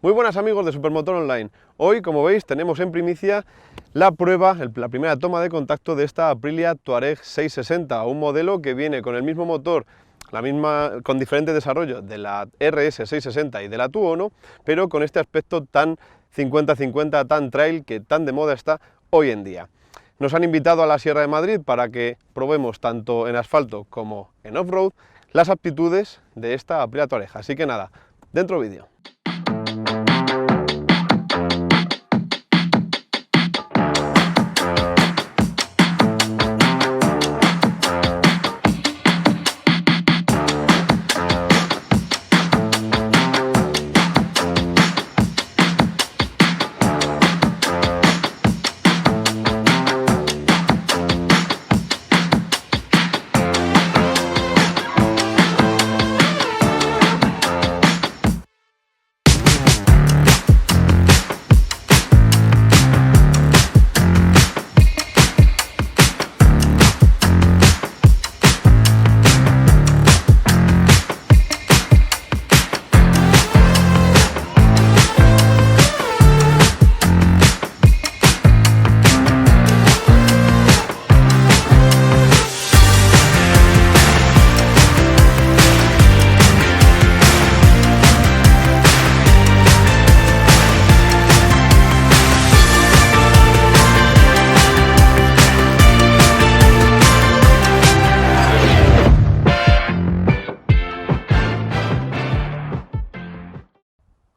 Muy buenas amigos de Supermotor Online. Hoy, como veis, tenemos en primicia la prueba, la primera toma de contacto de esta Aprilia Touareg 660, un modelo que viene con el mismo motor, con diferente desarrollo de la RS 660 y de la Tuono, pero con este aspecto tan 50-50, tan trail, que tan de moda está hoy en día. Nos han invitado a la Sierra de Madrid para que probemos tanto en asfalto como en off-road las aptitudes de esta Aprilia Touareg. Así que nada, dentro vídeo.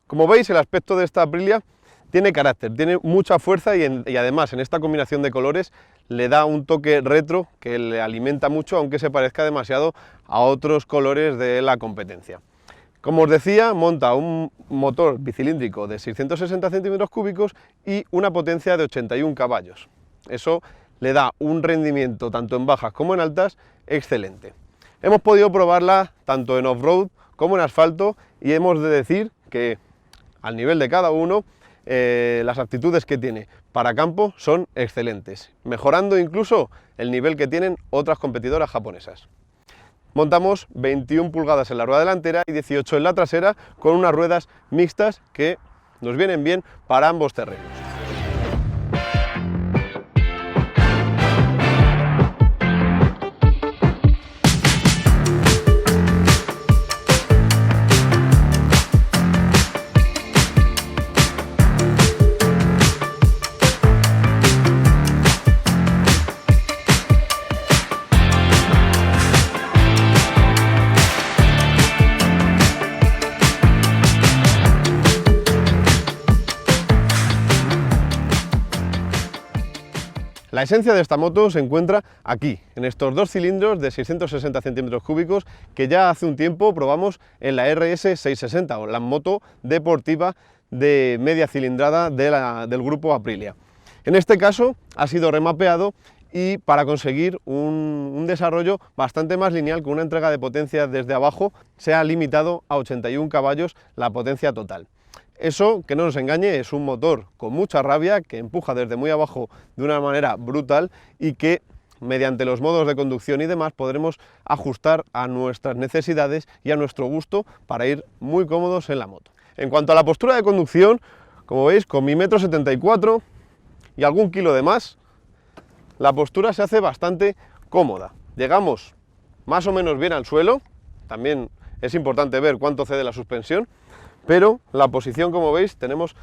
Como veis, el aspecto de esta Aprilia tiene carácter, tiene mucha fuerza y además en esta combinación de colores le da un toque retro que le alimenta mucho, aunque se parezca demasiado a otros colores de la competencia. Como os decía, monta un motor bicilíndrico de 660 centímetros cúbicos y una potencia de 81 caballos. Eso le da un rendimiento tanto en bajas como en altas excelente. Hemos podido probarla tanto en off-road como en asfalto y hemos de decir que al nivel de cada uno, las aptitudes que tiene para campo son excelentes, mejorando incluso el nivel que tienen otras competidoras japonesas. Montamos 21 pulgadas en la rueda delantera y 18 en la trasera, con unas ruedas mixtas que nos vienen bien para ambos terrenos. La esencia de esta moto se encuentra aquí, en estos dos cilindros de 660 centímetros cúbicos que ya hace un tiempo probamos en la RS 660, o la moto deportiva de media cilindrada del grupo Aprilia. En este caso ha sido remapeado y para conseguir un desarrollo bastante más lineal, con una entrega de potencia desde abajo, se ha limitado a 81 caballos la potencia total. Eso, que no nos engañe, es un motor con mucha rabia, que empuja desde muy abajo de una manera brutal y que mediante los modos de conducción y demás podremos ajustar a nuestras necesidades y a nuestro gusto para ir muy cómodos en la moto. En cuanto a la postura de conducción, como veis, con mi 1,74 m y algún kilo de más, la postura se hace bastante cómoda. Llegamos más o menos bien al suelo, también es importante ver cuánto cede la suspensión, pero la posición, como veis, tenemos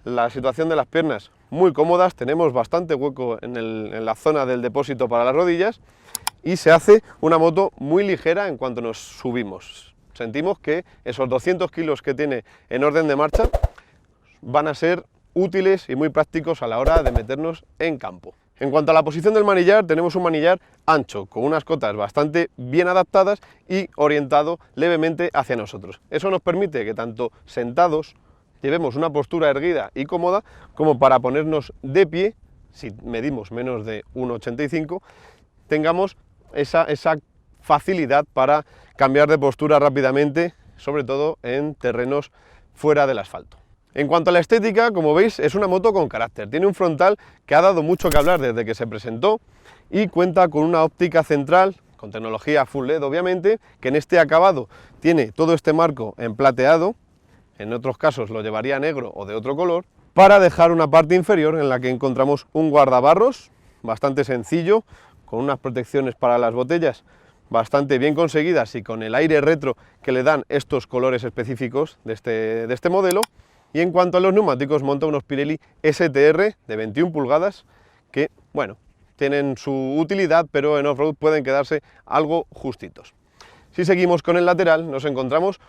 la situación de las piernas muy cómodas, tenemos bastante hueco en la zona del depósito para las rodillas y se hace una moto muy ligera en cuanto nos subimos. Sentimos que esos 200 kilos que tiene en orden de marcha van a ser útiles y muy prácticos a la hora de meternos en campo. En cuanto a la posición del manillar, tenemos un manillar ancho, con unas cotas bastante bien adaptadas y orientado levemente hacia nosotros. Eso nos permite que tanto sentados llevemos una postura erguida y cómoda, como para ponernos de pie, si medimos menos de 1,85 m, tengamos esa facilidad para cambiar de postura rápidamente, sobre todo en terrenos fuera del asfalto. En cuanto a la estética, como veis, es una moto con carácter. Tiene un frontal que ha dado mucho que hablar desde que se presentó y cuenta con una óptica central, con tecnología Full LED obviamente, que en este acabado tiene todo este marco en plateado, en otros casos lo llevaría negro o de otro color, para dejar una parte inferior en la que encontramos un guardabarros bastante sencillo, con unas protecciones para las botellas bastante bien conseguidas y con el aire retro que le dan estos colores específicos de este modelo. Y en cuanto a los neumáticos, monta unos Pirelli STR de 21 pulgadas que, bueno, tienen su utilidad, pero en off-road pueden quedarse algo justitos. Si seguimos con el lateral, nos encontramos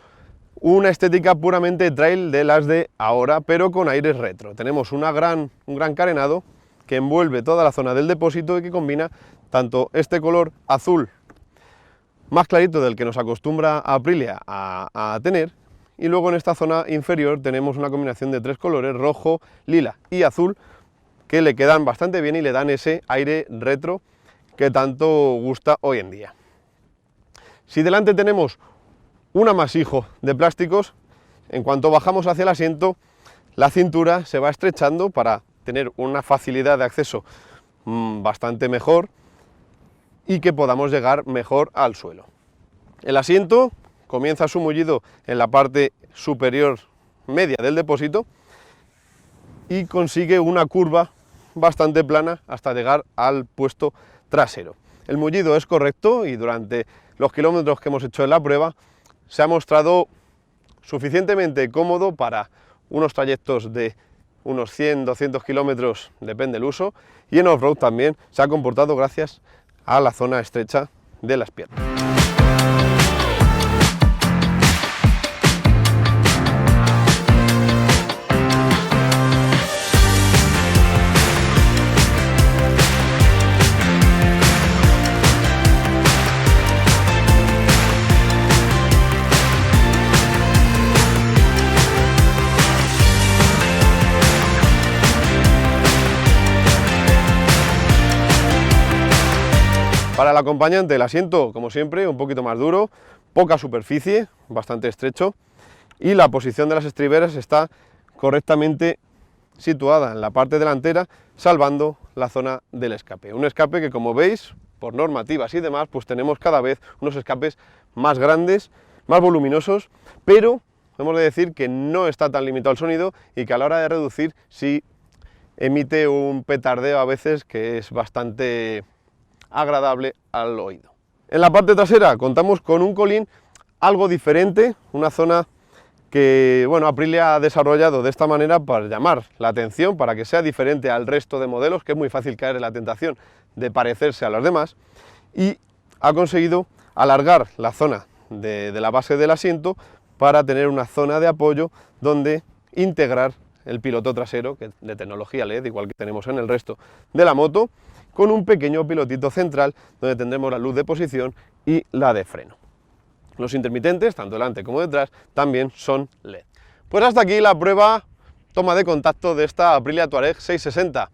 una estética puramente trail de las de ahora, pero con aires retro. Tenemos un gran carenado que envuelve toda la zona del depósito y que combina tanto este color azul más clarito del que nos acostumbra Aprilia a tener, y luego en esta zona inferior tenemos una combinación de tres colores, rojo, lila y azul, que le quedan bastante bien y le dan ese aire retro que tanto gusta hoy en día. Si delante tenemos un amasijo de plásticos, en cuanto bajamos hacia el asiento, la cintura se va estrechando para tener una facilidad de acceso bastante mejor y que podamos llegar mejor al suelo. El asiento comienza su mullido en la parte superior media del depósito y consigue una curva bastante plana hasta llegar al puesto trasero. El mullido es correcto y durante los kilómetros que hemos hecho en la prueba se ha mostrado suficientemente cómodo para unos trayectos de unos 100-200 kilómetros, depende del uso, y en off-road también se ha comportado gracias a la zona estrecha de las piernas. Para el acompañante, el asiento, como siempre, un poquito más duro, poca superficie, bastante estrecho, y la posición de las estriberas está correctamente situada en la parte delantera, salvando la zona del escape. Un escape que, como veis, por normativas y demás, pues tenemos cada vez unos escapes más grandes, más voluminosos, pero hemos de decir que no está tan limitado el sonido y que a la hora de reducir sí emite un petardeo a veces que es bastante agradable al oído. En la parte trasera contamos con un colín algo diferente, una zona que, bueno, Aprilia ha desarrollado de esta manera para llamar la atención, para que sea diferente al resto de modelos, que es muy fácil caer en la tentación de parecerse a los demás, y ha conseguido alargar la zona de la base del asiento para tener una zona de apoyo donde integrar el piloto trasero, que de tecnología LED, igual que tenemos en el resto de la moto, con un pequeño pilotito central donde tendremos la luz de posición y la de freno. Los intermitentes, tanto delante como detrás, también son LED. Pues hasta aquí la prueba toma de contacto de esta Aprilia Touareg 660.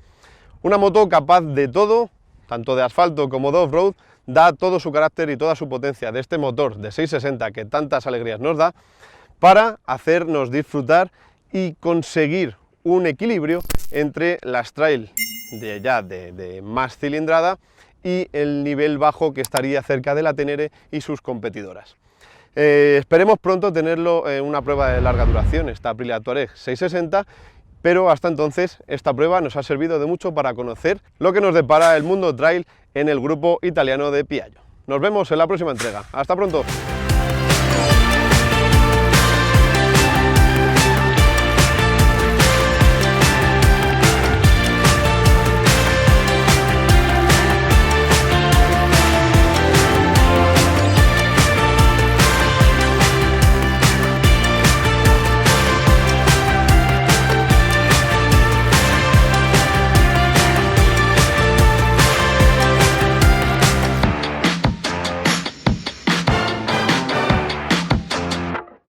Una moto capaz de todo, tanto de asfalto como de off-road, da todo su carácter y toda su potencia de este motor de 660 que tantas alegrías nos da, para hacernos disfrutar y conseguir un equilibrio entre las trail de más cilindrada y el nivel bajo que estaría cerca de la Tenere y sus competidoras. Esperemos pronto tenerlo en una prueba de larga duración, esta Aprilia Touareg 660, pero hasta entonces esta prueba nos ha servido de mucho para conocer lo que nos depara el mundo trail en el grupo italiano de Piaggio. Nos vemos en la próxima entrega. ¡Hasta pronto!